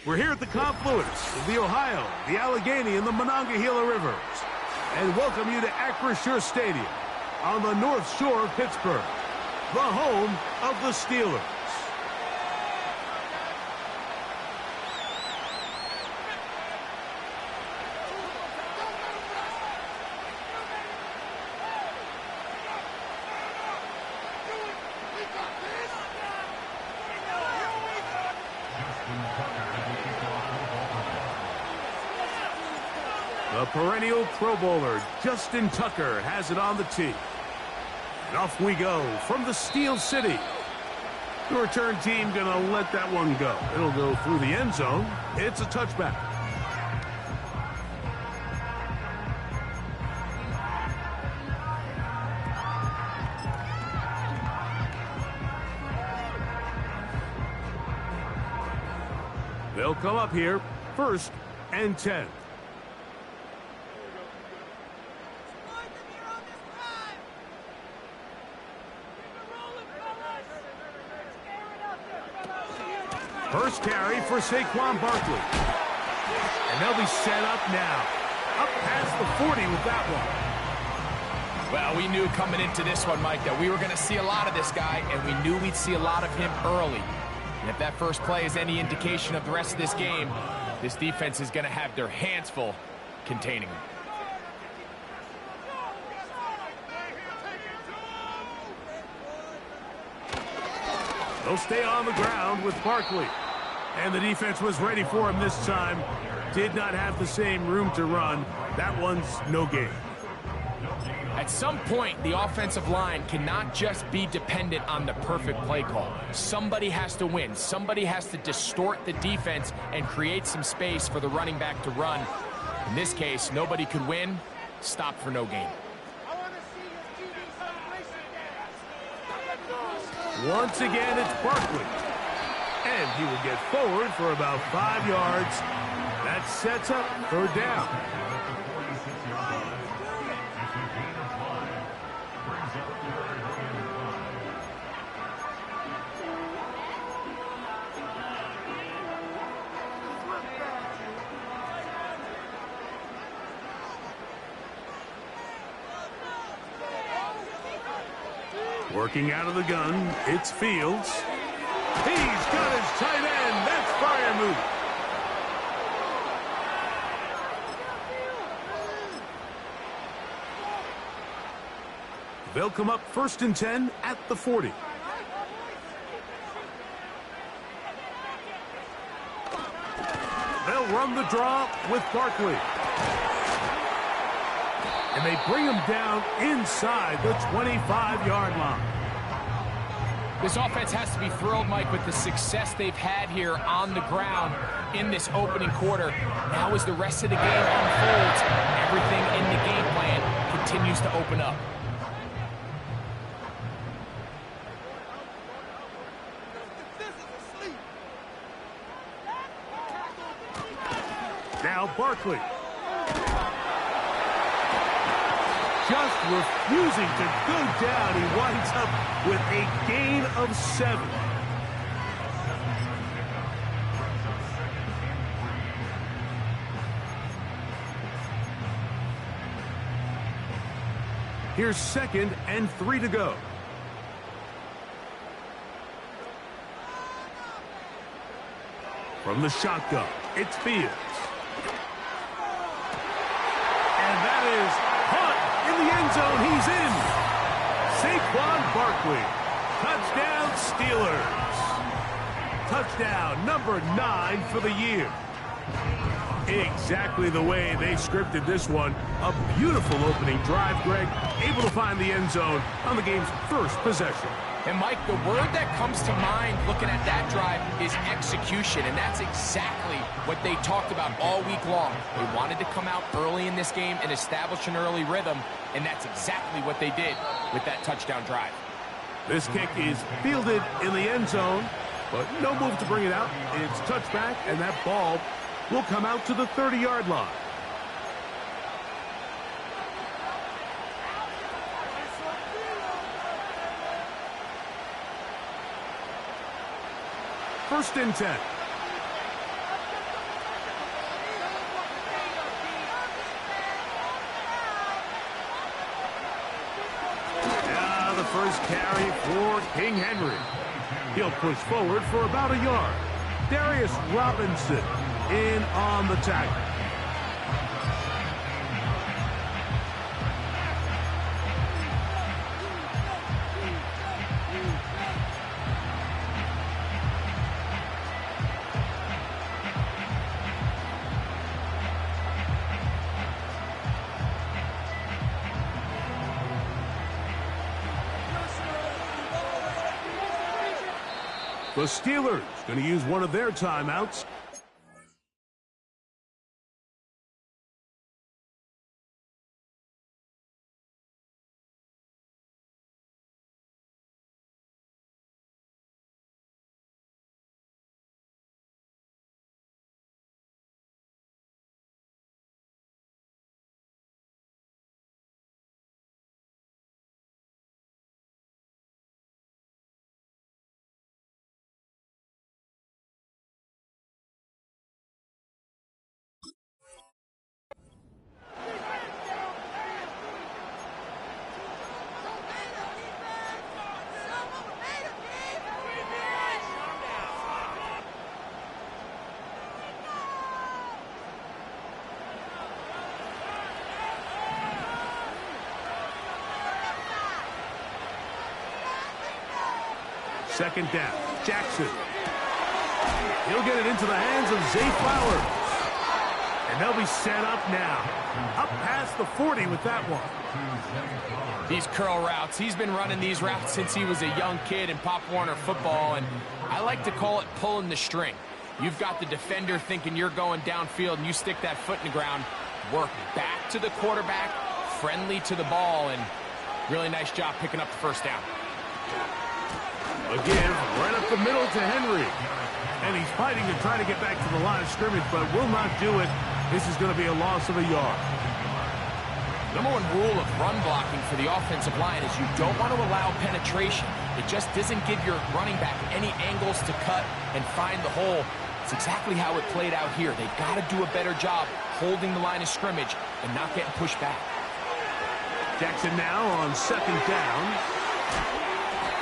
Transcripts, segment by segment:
We're here at the confluence of the Ohio, the Allegheny, and the Monongahela Rivers, and welcome you to Acrisure Stadium on the North Shore of Pittsburgh, the home of the Steelers. The perennial Pro Bowler, Justin Tucker, has it on the tee. And off we go from the Steel City. The return team going to let that one go. It'll go through the end zone. It's a touchback. They'll come up here, 1st and 10. First carry for Saquon Barkley. And they'll be set up now. Up past the 40 with that one. Well, we knew coming into this one, Mike, that we were going to see a lot of this guy, and we knew we'd see a lot of him early. And if that first play is any indication of the rest of this game, this defense is going to have their hands full containing him. They'll stay on the ground with Barkley. And the defense was ready for him this time. Did not have the same room to run. That one's no gain. At some point, the offensive line cannot just be dependent on the perfect play call. Somebody has to win. Somebody has to distort the defense and create some space for the running back to run. In this case, nobody could win. Stop for no gain. Once again, it's Barkley. And he will get forward for about 5 yards. That sets up 3rd down. Working out of the gun, it's Fields. He's got his tight end. That's fire move. They'll come up 1st and 10 at the 40. They'll run the draw with Barkley. And they bring him down inside the 25-yard line. This offense has to be thrilled, Mike, with the success they've had here on the ground in this opening quarter. Now as the rest of the game unfolds, everything in the game plan continues to open up. Now Barkley. Just refusing to go down. He winds up with a gain of 7. Here's 2nd and 3 to go. From the shotgun, it's Fields. And that is in the end zone. He's in. Saquon Barkley. Touchdown, Steelers. Touchdown number 9 for the year. Exactly the way they scripted this one. A beautiful opening drive, Greg. Able to find the end zone on the game's first possession. And, Mike, the word that comes to mind looking at that drive is execution, and that's exactly what they talked about all week long. They wanted to come out early in this game and establish an early rhythm, and that's exactly what they did with that touchdown drive. This kick is fielded in the end zone, but no move to bring it out. It's touchback, and that ball will come out to the 30-yard line. First and 10. first carry for King Henry. He'll push forward for about a yard. Darius Robinson in on the tackle. The Steelers going to use one of their timeouts. Second down, Jackson. He'll get it into the hands of Zay Flowers. And they'll be set up now. Up past the 40 with that one. These curl routes, he's been running these routes since he was a young kid in Pop Warner football, and I like to call it pulling the string. You've got the defender thinking you're going downfield, and you stick that foot in the ground, work back to the quarterback, friendly to the ball, and really nice job picking up the first down. Again, right up the middle to Henry. And he's fighting to try to get back to the line of scrimmage, but will not do it. This is going to be a loss of a yard. Number one rule of run blocking for the offensive line is you don't want to allow penetration. It just doesn't give your running back any angles to cut and find the hole. It's exactly how it played out here. They've got to do a better job holding the line of scrimmage and not getting pushed back. Jackson now on second down.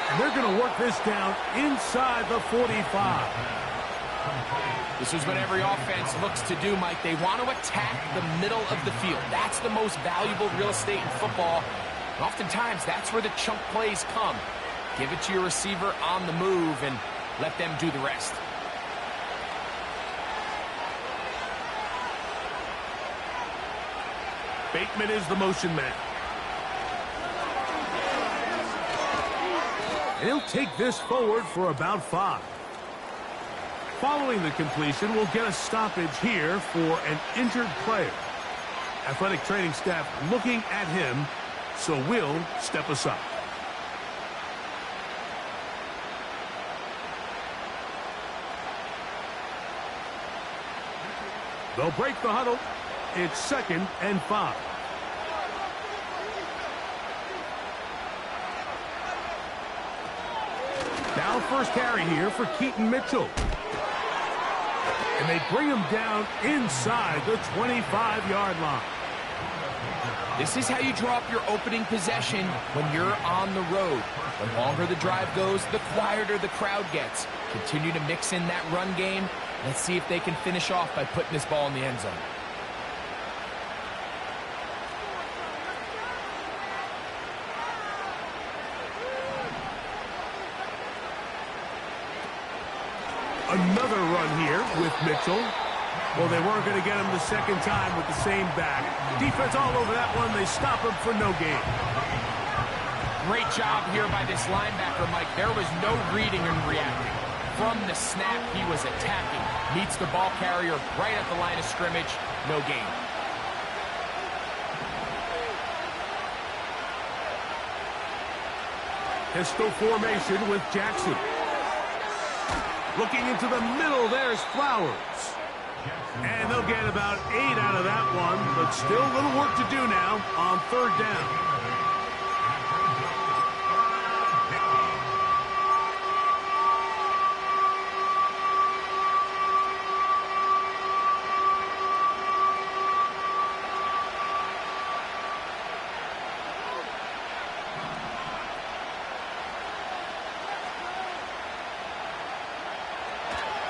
And they're going to work this down inside the 45. This is what every offense looks to do, Mike. They want to attack the middle of the field. That's the most valuable real estate in football. And oftentimes, that's where the chunk plays come. Give it to your receiver on the move and let them do the rest. Bateman is the motion man. And he'll take this forward for about 5. Following the completion, we'll get a stoppage here for an injured player. Athletic training staff looking at him, so we'll step aside. They'll break the huddle. It's 2nd and 5. Now first carry here for Keaton Mitchell. And they bring him down inside the 25-yard line. This is how you draw up your opening possession when you're on the road. The longer the drive goes, the quieter the crowd gets. Continue to mix in that run game. Let's see if they can finish off by putting this ball in the end zone. Another run here with Mitchell. Well, they weren't going to get him the second time with the same back. Defense all over that one. They stop him for no gain. Great job here by this linebacker, Mike. There was no reading and reacting. From the snap, he was attacking. Meets the ball carrier right at the line of scrimmage. No gain. Pistol formation with Jackson. Looking into the middle, there's Flowers. And they'll get about 8 out of that one, but still a little work to do now on 3rd down.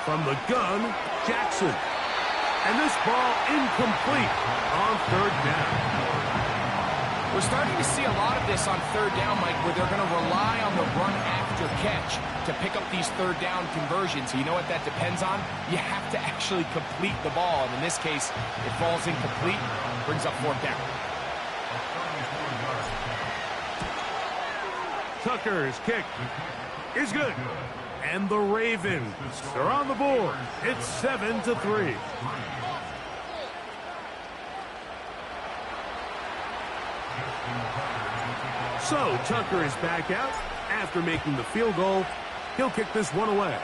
From the gun, Jackson. And this ball incomplete on third down. We're starting to see a lot of this on third down, Mike, where they're going to rely on the run after catch to pick up these third down conversions. You know what that depends on? You have to actually complete the ball. And in this case, it falls incomplete, brings up fourth down. Tucker's kick is good. And the Ravens are on the board. It's 7-3. So Tucker is back out after making the field goal. He'll kick this one away.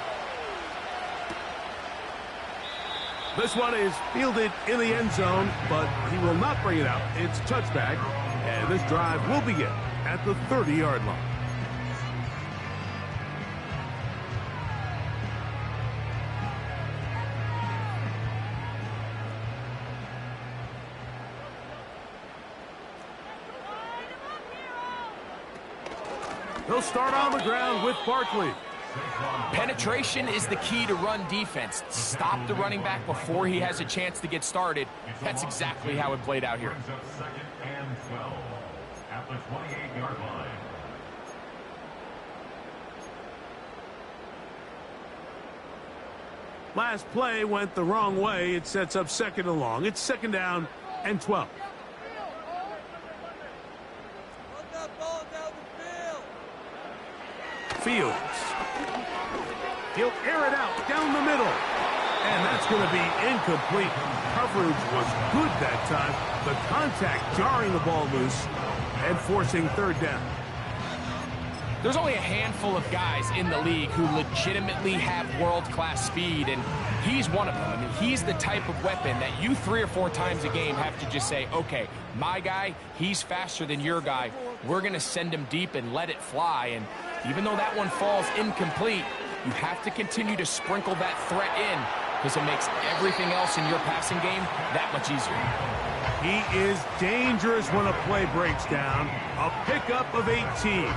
This one is fielded in the end zone, but he will not bring it out. It's touchback, and this drive will begin at the 30-yard line. They'll start on the ground with Barkley. Penetration is the key to run defense. Stop the running back before he has a chance to get started. That's exactly how it played out here. Second and 12 at the 28-yard line. Last play went the wrong way. It sets up second and long. It's second down and 12. Fields. He'll air it out down the middle. And that's going to be incomplete. Coverage was good that time. The contact jarring the ball loose and forcing third down. There's only a handful of guys in the league who legitimately have world-class speed, and he's one of them. I mean, he's the type of weapon that you 3 or 4 times a game have to just say, okay, my guy, he's faster than your guy. We're going to send him deep and let it fly. And even though that one falls incomplete, you have to continue to sprinkle that threat in because it makes everything else in your passing game that much easier. He is dangerous when a play breaks down. A pickup of 18.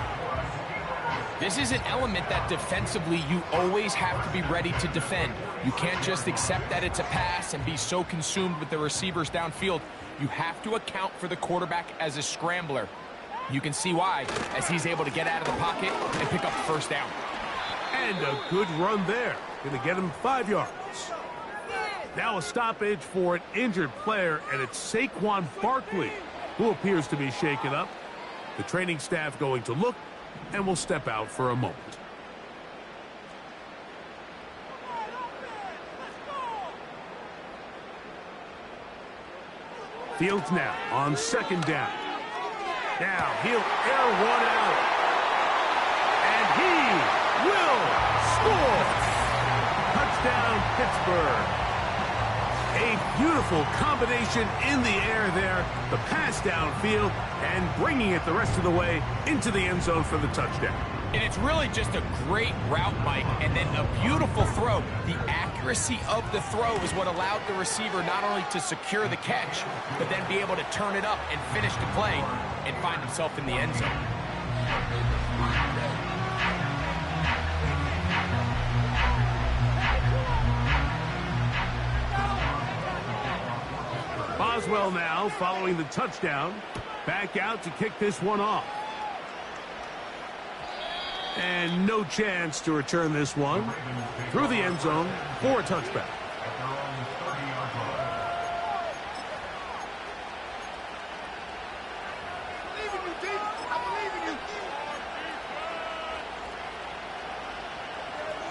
This is an element that defensively you always have to be ready to defend. You can't just accept that it's a pass and be so consumed with the receivers downfield. You have to account for the quarterback as a scrambler. You can see why, as he's able to get out of the pocket and pick up the first down. And a good run there. Going to get him 5 yards. Now a stoppage for an injured player, and it's Saquon Barkley who appears to be shaken up. The training staff going to look and will step out for a moment. Fields now on second down. Now he'll air one out. And he will score. Touchdown, Pittsburgh. A beautiful combination in the air there. The pass downfield and bringing it the rest of the way into the end zone for the touchdown. And it's really just a great route, Mike, and then a beautiful throw. The accuracy of the throw is what allowed the receiver not only to secure the catch, but then be able to turn it up and finish the play and find himself in the end zone. Boswell now following the touchdown. Back out to kick this one off. And no chance to return this one through the end zone for a touchback.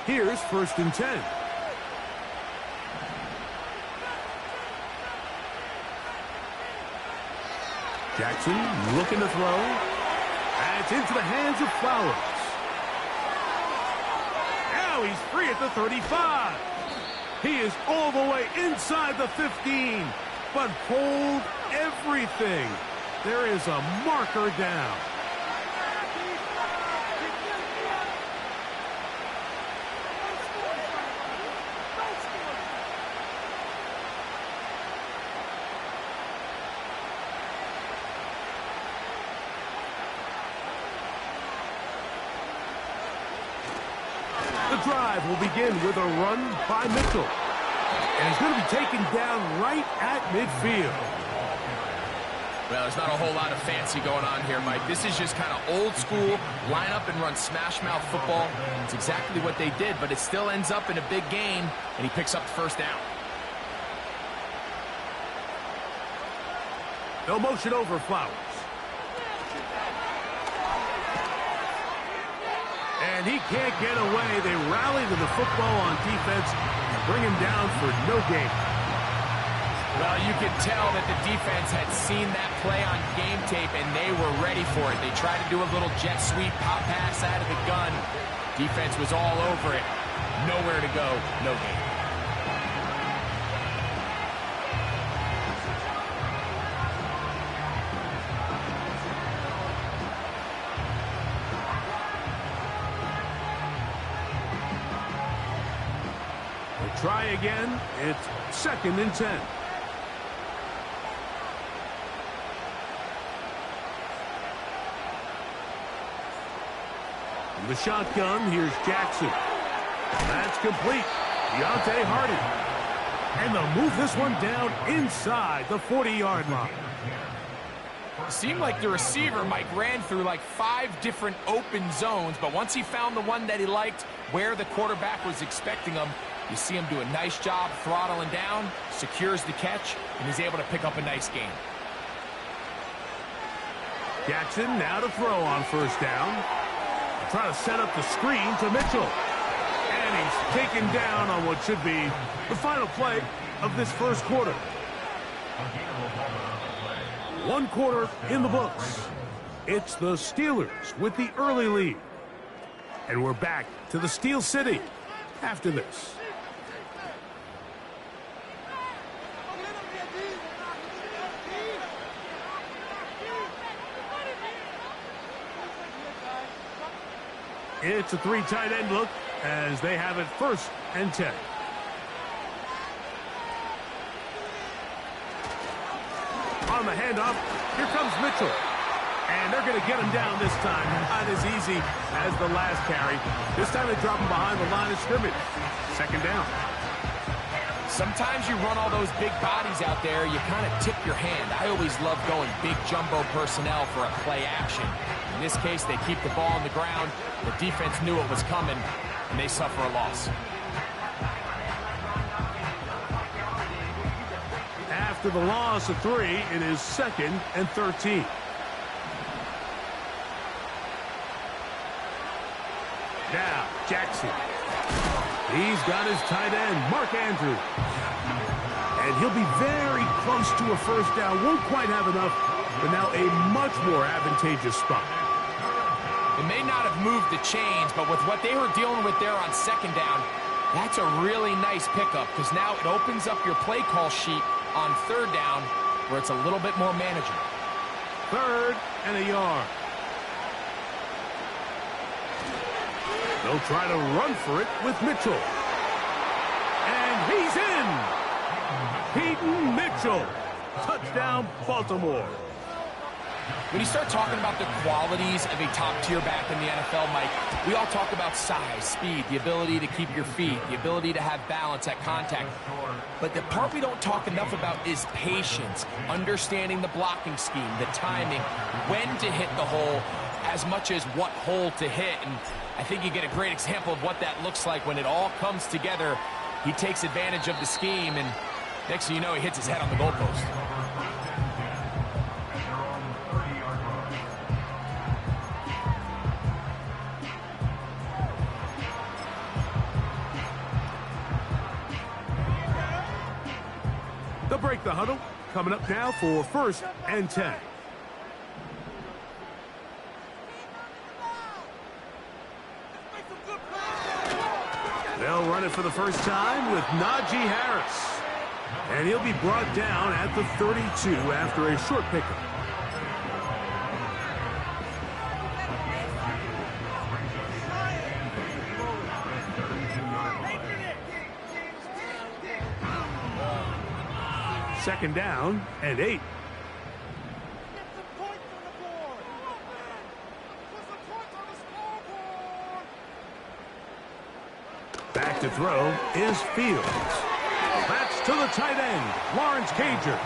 Here's 1st and 10. Jackson looking to throw. And it's into the hands of Flowers. Now he's free at the 35. He is all the way inside the 15. But hold everything. There is a marker down. drive will begin with a run by Mitchell. And he's going to be taken down right at midfield. Well, there's not a whole lot of fancy going on here, Mike. This is just kind of old school, line up and run smash mouth football. It's exactly what they did, but it still ends up in a big gain, and he picks up the first down. They'll motion over Flowers. And he can't get away. They rally to the football on defense and bring him down for no gain. Well, you could tell that the defense had seen that play on game tape, and they were ready for it. They tried to do a little jet sweep pop pass out of the gun. Defense was all over it. Nowhere to go, no gain. We'll try again. It's 2nd and 10. The shotgun, here's Jackson. That's complete. Deontay Hardy. And they'll move this one down inside the 40-yard line. It seemed like the receiver, Mike, ran through like 5 different open zones, but once he found the one that he liked, where the quarterback was expecting him, you see him do a nice job throttling down, secures the catch, and he's able to pick up a nice gain. Jackson now to throw on first down. Trying to set up the screen to Mitchell. And he's taken down on what should be the final play of this first quarter. 1 quarter in the books. It's the Steelers with the early lead. And we're back to the Steel City after this. It's a 3 tight end look as they have it 1st and 10. On the handoff, here comes Mitchell. And they're going to get him down this time. Not as easy as the last carry. This time they drop him behind the line of scrimmage. 2nd down. Sometimes you run all those big bodies out there, you kind of tip your hand. I always love going big jumbo personnel for a play action. In this case, they keep the ball on the ground. The defense knew it was coming, and they suffer a loss. After the loss of 3, it is 2nd and 13. Now, Jackson. He's got his tight end, Mark Andrews. And he'll be very close to a first down. Won't quite have enough, but now a much more advantageous spot. It may not have moved the chains, but with what they were dealing with there on 2nd down, that's a really nice pickup because now it opens up your play call sheet on 3rd down where it's a little bit more manageable. 3rd and a yard. They'll try to run for it with Mitchell. And he's in! Peyton Mitchell. Touchdown, Baltimore. When you start talking about the qualities of a top-tier back in the NFL, Mike, we all talk about size, speed, the ability to keep your feet, the ability to have balance at contact. But the part we don't talk enough about is patience, understanding the blocking scheme, the timing, when to hit the hole, as much as what hole to hit. And I think you get a great example of what that looks like when it all comes together. He takes advantage of the scheme, and next thing you know, he hits his head on the goalpost. They'll break the huddle. Coming up now for 1st and 10. They'll run it for the first time with Najee Harris. And he'll be brought down at the 32 after a short pickup. Second down and 8. Back to throw is Fields. That's to the tight end, Lawrence Cager.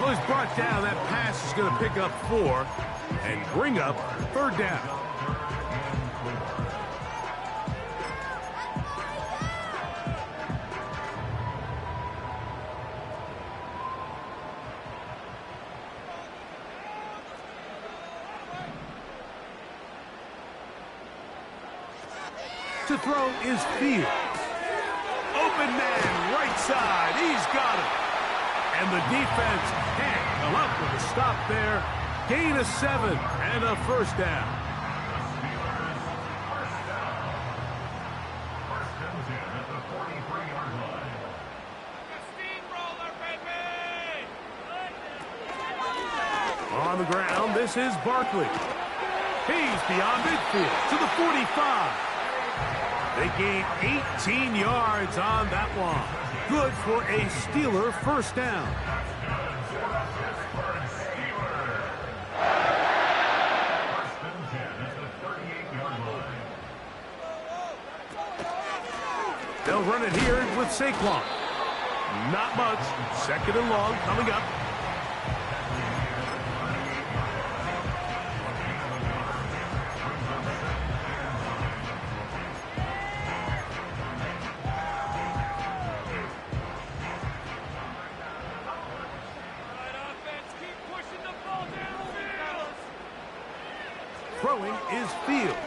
Well, he's brought down. That pass is going to pick up 4 and bring up third down. To throw is Fields. Open man, right side. He's got it. And the defense can't come up with a stop there. Gain of 7 and a first down. On the ground, this is Barkley. He's beyond midfield to the 45. They gain 18 yards on that one. Good for a Steeler first down. They'll run it here with Saquon. Not much. Second and long coming up. Throwing is Fields.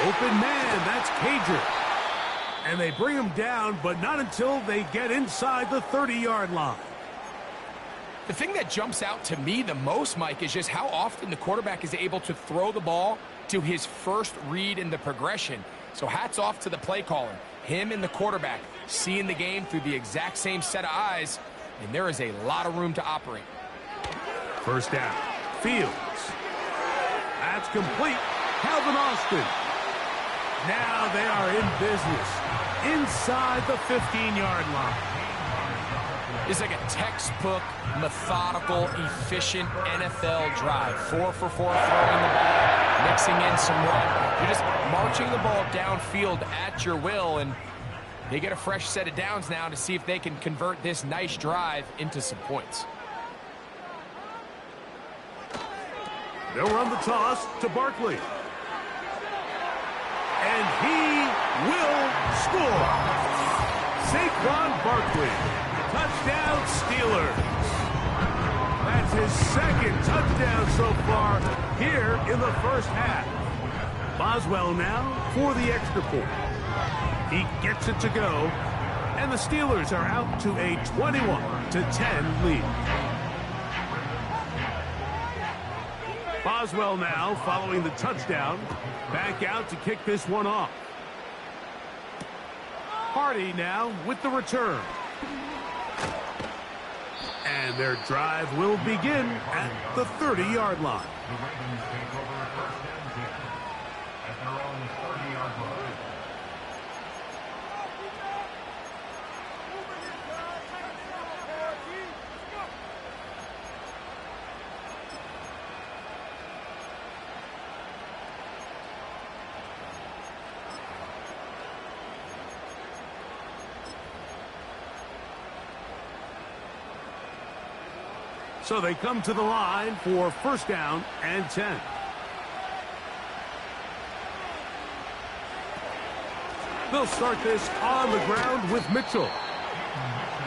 Open man, that's Cager. And they bring him down, but not until they get inside the 30-yard line. The thing that jumps out to me the most, Mike, is just how often the quarterback is able to throw the ball to his first read in the progression. So hats off to the play caller. Him and the quarterback seeing the game through the exact same set of eyes, and there is a lot of room to operate. First down. Fields. That's complete. Calvin Austin. Now they are in business inside the 15-yard line. It's like a textbook, methodical, efficient NFL drive. 4 for 4 throwing the ball, mixing in some run. You're just marching the ball downfield at your will, and they get a fresh set of downs now to see if they can convert this nice drive into some points. They'll run the toss to Barkley. And he will score. Saquon Barkley. Touchdown Steelers. That's his second touchdown so far here in the first half. Boswell now for the extra point. He gets it to go. And the Steelers are out to a 21-10 lead. Boswell now following the touchdown. Back out to kick this one off. Hardy now with the return. And their drive will begin at the 30-yard line. The Ravens take over first and 10 at their own 30-yard line. So they come to the line for first down and 10. They'll start this on the ground with Mitchell.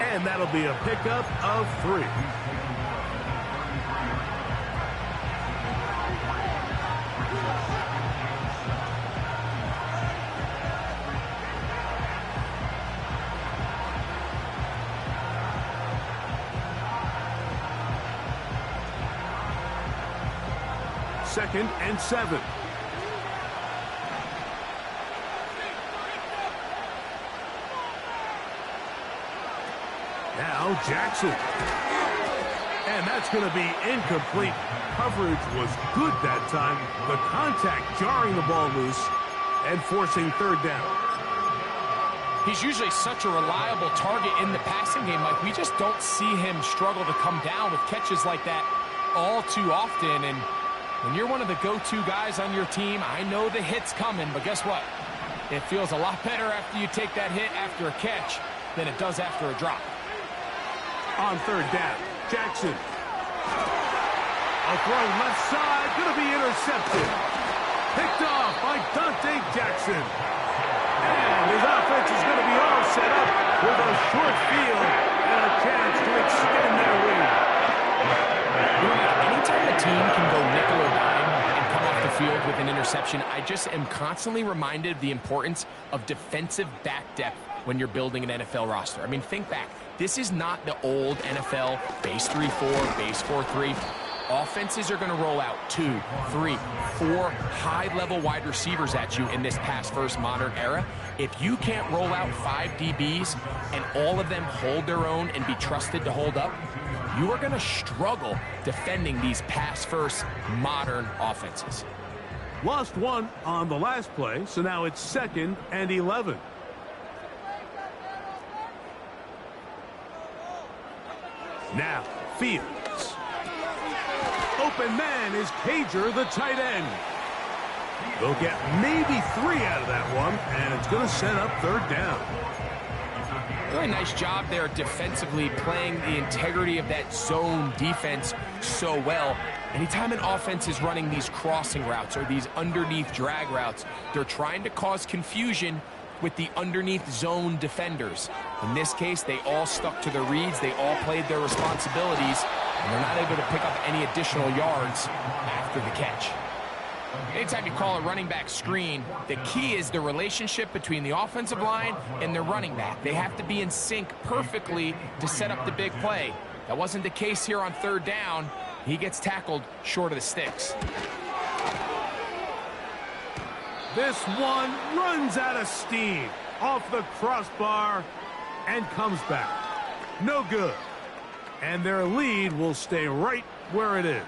And that'll be a pickup of 3. Second and 7. Now Jackson. And that's going to be incomplete. Coverage was good that time. The contact jarring the ball loose and forcing third down. He's usually such a reliable target in the passing game. Like, we just don't see him struggle to come down with catches like that all too often. And when you're one of the go-to guys on your team, I know the hit's coming, but guess what? It feels a lot better after you take that hit after a catch than it does after a drop. On third down, Jackson. A throw left side, going to be intercepted. Picked off by Dante Jackson. And his offense is going to be all set up with a short field and a chance to extend their lead. Anytime a team can go nickel or dime and come off the field with an interception, I just am constantly reminded of the importance of defensive back depth when you're building an NFL roster. I mean, think back. This is not the old NFL base 3-4, base 4-3. Offenses are going to roll out 2, 3, 4 high-level wide receivers at you in this pass-first modern era. If you can't roll out 5 DBs and all of them hold their own and be trusted to hold up, you are going to struggle defending these pass-first modern offenses. Lost one on the last play, so now it's 2nd and 11. Now, Fields. Open man is Cager, the tight end. They'll get maybe 3 out of that one, and it's going to set up third down. Really nice job there defensively, playing the integrity of that zone defense so well. Anytime an offense is running these crossing routes or these underneath drag routes, they're trying to cause confusion with the underneath zone defenders. In this case, they all stuck to their reads, they all played their responsibilities, and they're not able to pick up any additional yards after the catch. Anytime you call a running back screen, the key is the relationship between the offensive line and their running back. They have to be in sync perfectly to set up the big play. That wasn't the case here on third down. He gets tackled short of the sticks. This one runs out of steam off the crossbar and comes back. No good. And their lead will stay right where it is.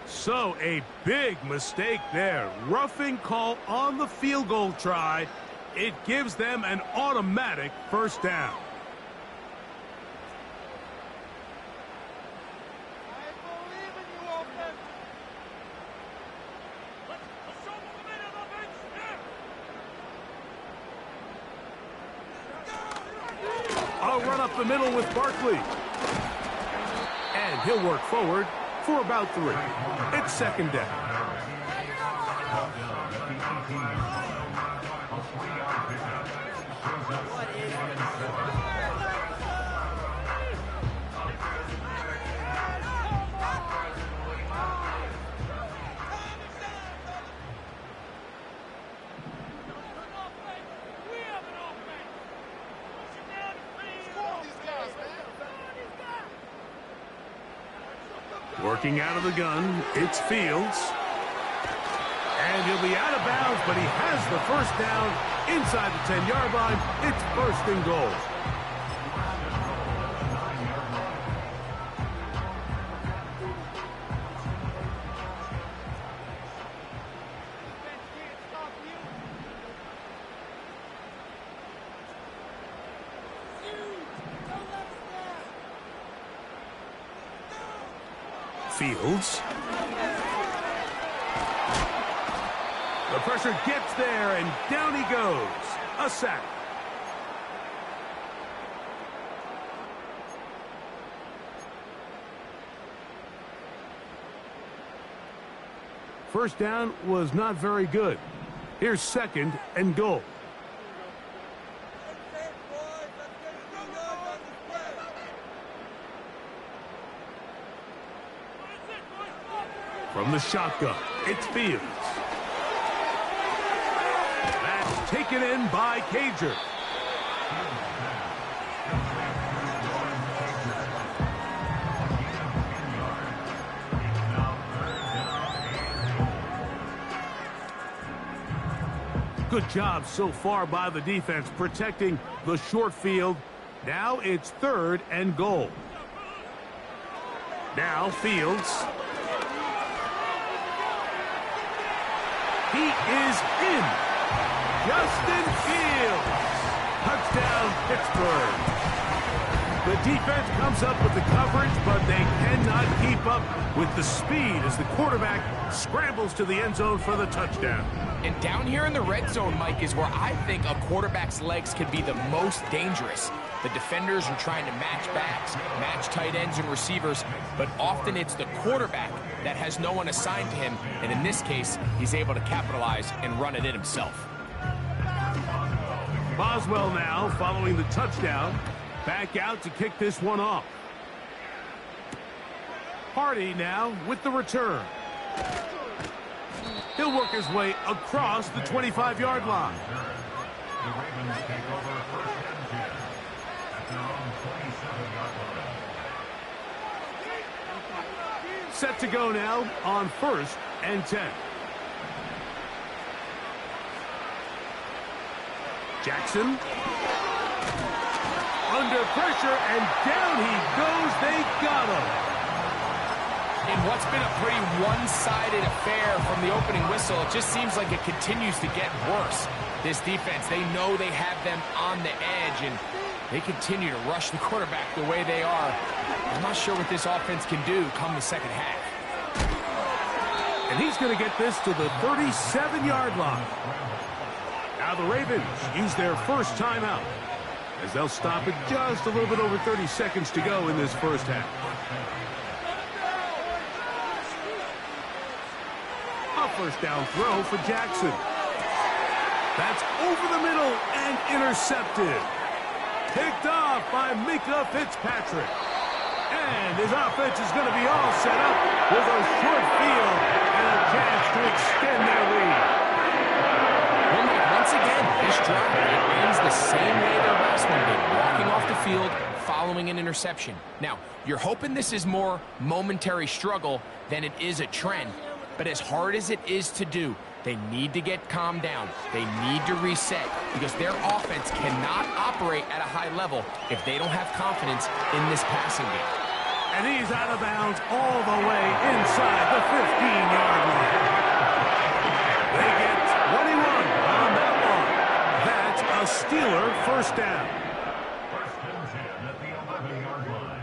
So a big mistake there. Roughing call on the field goal try. It gives them an automatic first down. I'll run up the middle with Barkley. And he'll work forward for about 3. It's second down. Working out of the gun, it's Fields. And he'll be out of bounds, but he has the first down inside the 10-yard line. It's 1st and goal. Fields. The pressure gets there, and down he goes. A sack. First down was not very good. Here's 2nd and goal. From the shotgun, it's Fields. That's taken in by Cager. Good job so far by the defense protecting the short field. Now it's 3rd and goal. Now Fields. He is in. Justin Fields. Touchdown, Pittsburgh. The defense comes up with the coverage, but they cannot keep up with the speed as the quarterback scrambles to the end zone for the touchdown. And down here in the red zone, Mike, is where I think a quarterback's legs can be the most dangerous. The defenders are trying to match backs, match tight ends and receivers, but often it's the quarterback that has no one assigned to him, and in this case, he's able to capitalize and run it in himself. Boswell now following the touchdown. Back out to kick this one off. Hardy now with the return. He'll work his way across the 25-yard line. The Ravens take over first and 10 at their own 27-yard line. Set to go now on first and 10. Jackson. Under pressure, and down he goes. They got him. In what's been a pretty one-sided affair from the opening whistle, it just seems like it continues to get worse. This defense, they know they have them on the edge, and they continue to rush the quarterback the way they are. I'm not sure what this offense can do come the second half. And he's going to get this to the 37-yard line. Now the Ravens use their first timeout, as they'll stop it just a little bit over 30 seconds to go in this first half. A first down throw for Jackson. That's over the middle and intercepted. Picked off by Micah Fitzpatrick. And his offense is going to be all set up with a short field and a chance to extend their lead. Well, Mike, once again, this drive ends the same way their last one did, walking off the field, following an interception. Now, you're hoping this is more momentary struggle than it is a trend, but as hard as it is to do, they need to get calmed down. They need to reset because their offense cannot operate at a high level if they don't have confidence in this passing game. And he's out of bounds all the way inside the 15-yard line. They get 21 on that one. That's a Steeler first down. First and 10 at the 11-yard line.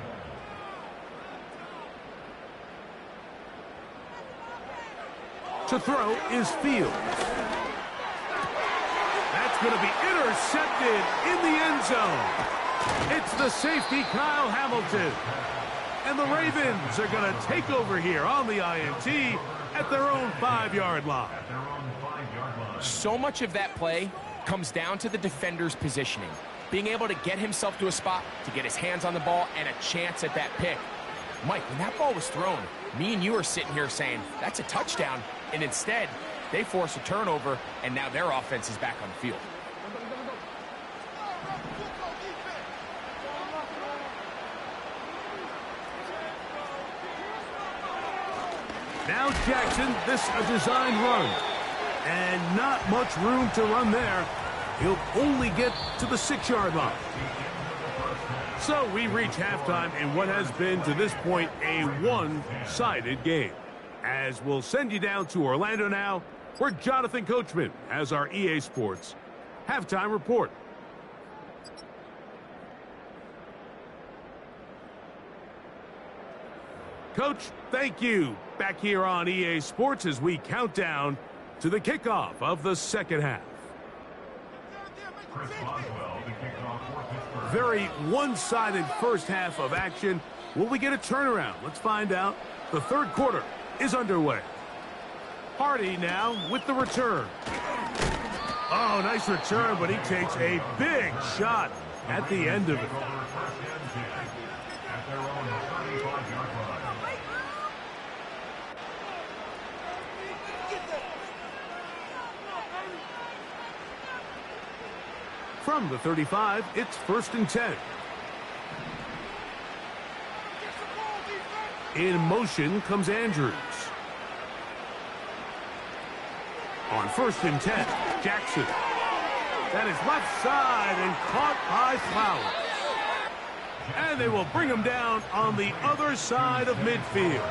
To throw is Fields. That's going to be intercepted in the end zone. It's the safety, Kyle Hamilton. And the Ravens are going to take over here on the INT at their own 5-yard line. So much of that play comes down to the defender's positioning. Being able to get himself to a spot, to get his hands on the ball, and a chance at that pick. Mike, when that ball was thrown, me and you are sitting here saying, that's a touchdown. And instead, they force a turnover, and now their offense is back on the field. Now Jackson, this a design run. And not much room to run there. He'll only get to the 6-yard line. So we reach halftime in what has been, to this point, a one-sided game. As we'll send you down to Orlando now, where Jonathan Coachman has our EA Sports halftime report. Coach, thank you. Back here on EA Sports as we count down to the kickoff of the second half. Very one-sided first half of action. Will we get a turnaround? Let's find out. The third quarter is underway. Hardy now with the return. Oh, nice return, but he takes a big shot at the end of it. From the 35, it's first and 10. In motion comes Andrews. On first and 10, Jackson. That is left side and caught by Flowers. And they will bring him down on the other side of midfield.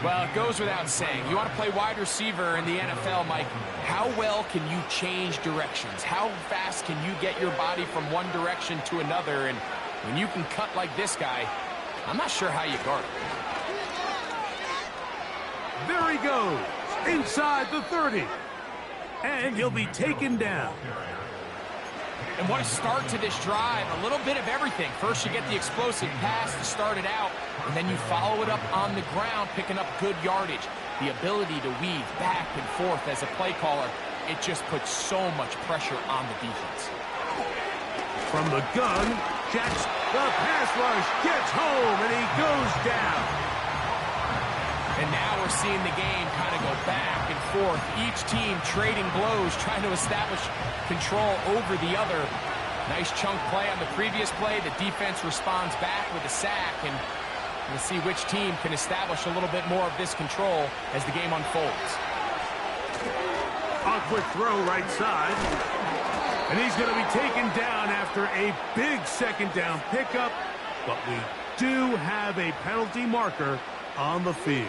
Well, it goes without saying. You want to play wide receiver in the NFL, Mike. How well can you change directions? How fast can you get your body from one direction to another? And When you can cut like this guy, I'm not sure how you guard him. There he goes, inside the 30. And he'll be taken down. And what a start to this drive. A little bit of everything. First, you get the explosive pass to start it out, and then you follow it up on the ground, picking up good yardage. The ability to weave back and forth as a play caller, it just puts so much pressure on the defense. From the gun, Jackson, the pass rush gets home, and he goes down. And now we're seeing the game kind of go back and forth. Each team trading blows, trying to establish control over the other. Nice chunk play on the previous play. The defense responds back with a sack, and we'll see which team can establish a little bit more of this control as the game unfolds. A quick throw right side. And he's going to be taken down after a big second down pickup. But we do have a penalty marker on the field.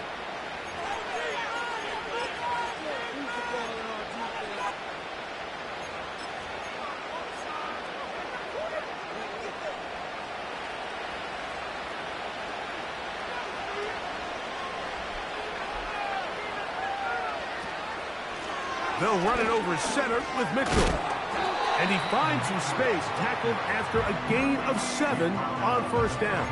They'll run it over center with Mitchell. And he finds some space, tackled after a gain of 7 on first down.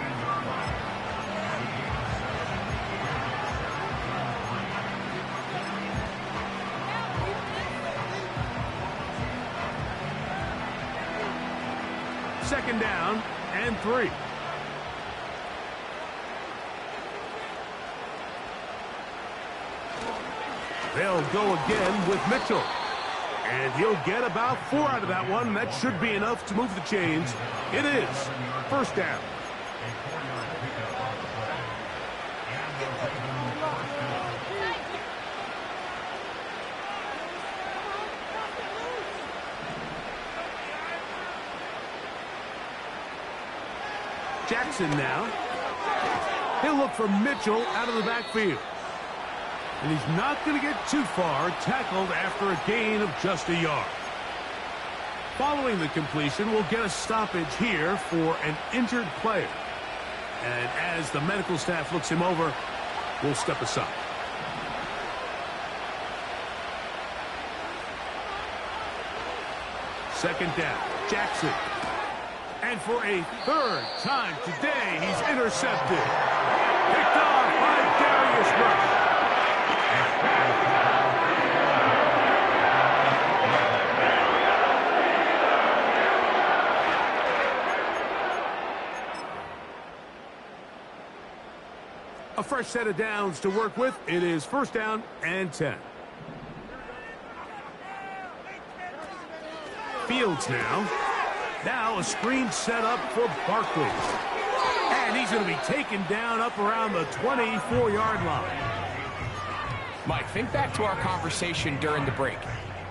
Second down and 3. They'll go again with Mitchell. And he'll get about 4 out of that one. That should be enough to move the chains. It is first down. Jackson now. He'll look for Mitchell out of the backfield. And he's not going to get too far, tackled after a gain of just a yard. Following the completion, we'll get a stoppage here for an injured player. And as the medical staff looks him over, we'll step aside. Second down, Jackson. And for a third time today, he's intercepted. Picked off by Darius Rush. A fresh set of downs to work with. It is first down and 10. Fields now. Now a screen set up for Barkley. And he's going to be taken down up around the 24-yard line. Mike, think back to our conversation during the break.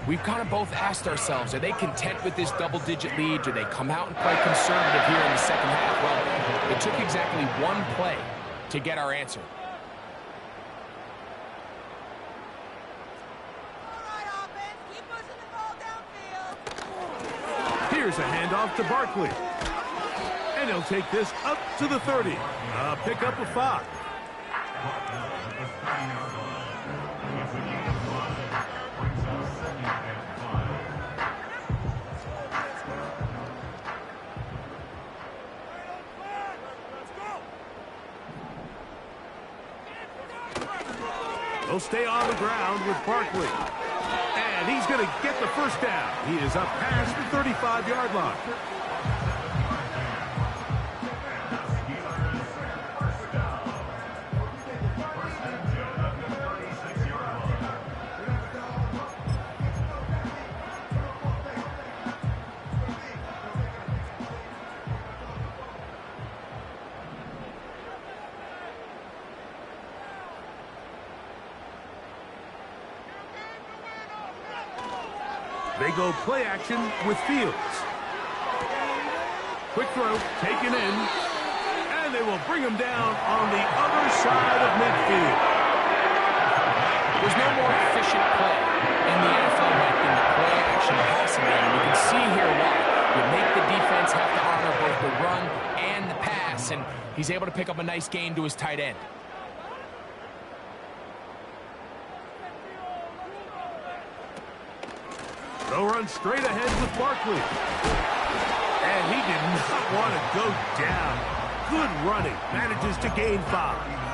We've kind of both asked ourselves, are they content with this double-digit lead? Do they come out and play conservative here in the second half? Well, it took exactly one play to get our answer. Here's a handoff to Barkley. And he'll take this up to the 30. Pick up a 5. They'll stay on the ground with Barkley. And he's going to get the first down. He is up past the 35-yard line. They go play action with Fields. Quick throw, taken in, and they will bring him down on the other side of midfield. There's no more efficient play in the NFL like in the play action passing game. You can see here why. You make the defense have to honor both the run extend the pass, and he's able to pick up a nice gain to his tight end. They'll run straight ahead with Barkley. And he did not want to go down. Good running. Manages to gain 5.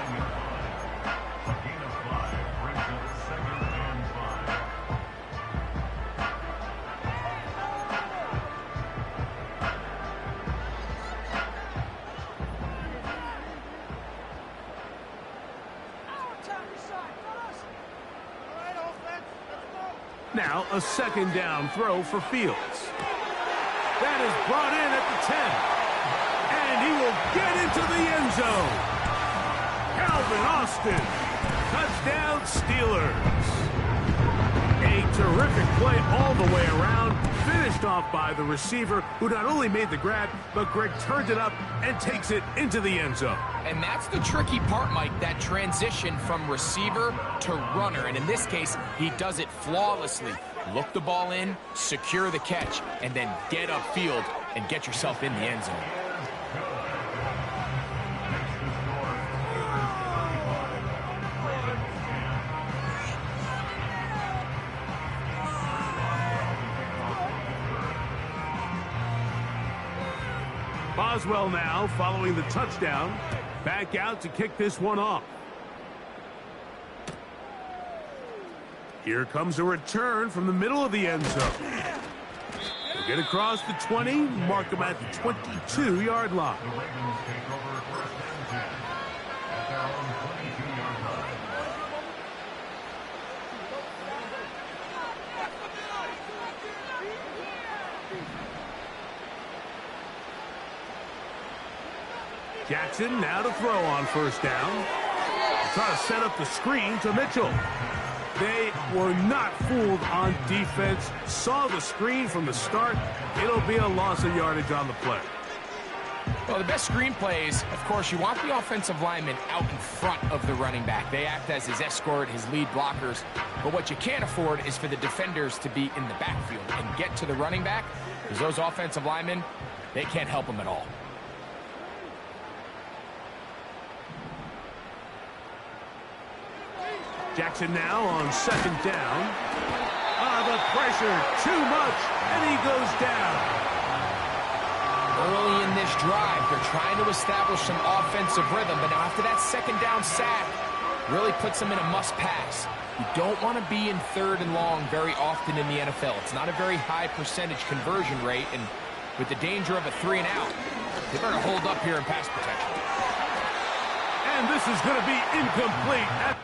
Now a second down throw for Fields. That is brought in at the 10. And he will get into the end zone. Calvin Austin. Touchdown Steelers. A terrific play all the way around. Finished off by the receiver, who not only made the grab, but Greg turned it up and takes it into the end zone. And that's the tricky part, Mike, that transition from receiver to runner. And in this case, he does it flawlessly. Look the ball in, secure the catch, and then get upfield and get yourself in the end zone. Boswell now following the touchdown. Back out to kick this one off. Here comes a return from the middle of the end zone. We'll get across the 20, mark him at the 22-yard line. The Ravens take over first and 10 at their own 22-yard line. Jackson now to throw on first down. Try to set up the screen to Mitchell. They were not fooled on defense. Saw the screen from the start. It'll be a loss of yardage on the play. Well, the best screen plays, of course, you want the offensive linemen out in front of the running back. They act as his escort, his lead blockers. But what you can't afford is for the defenders to be in the backfield and get to the running back, because those offensive linemen, they can't help him at all. Jackson now on second down. The pressure, too much, and he goes down. Early in this drive, they're trying to establish some offensive rhythm, but now after that second down sack, really puts them in a must-pass. You don't want to be in third and long very often in the NFL. It's not a very high percentage conversion rate, and with the danger of a 3-and-out, they better hold up here in pass protection. And this is going to be incomplete.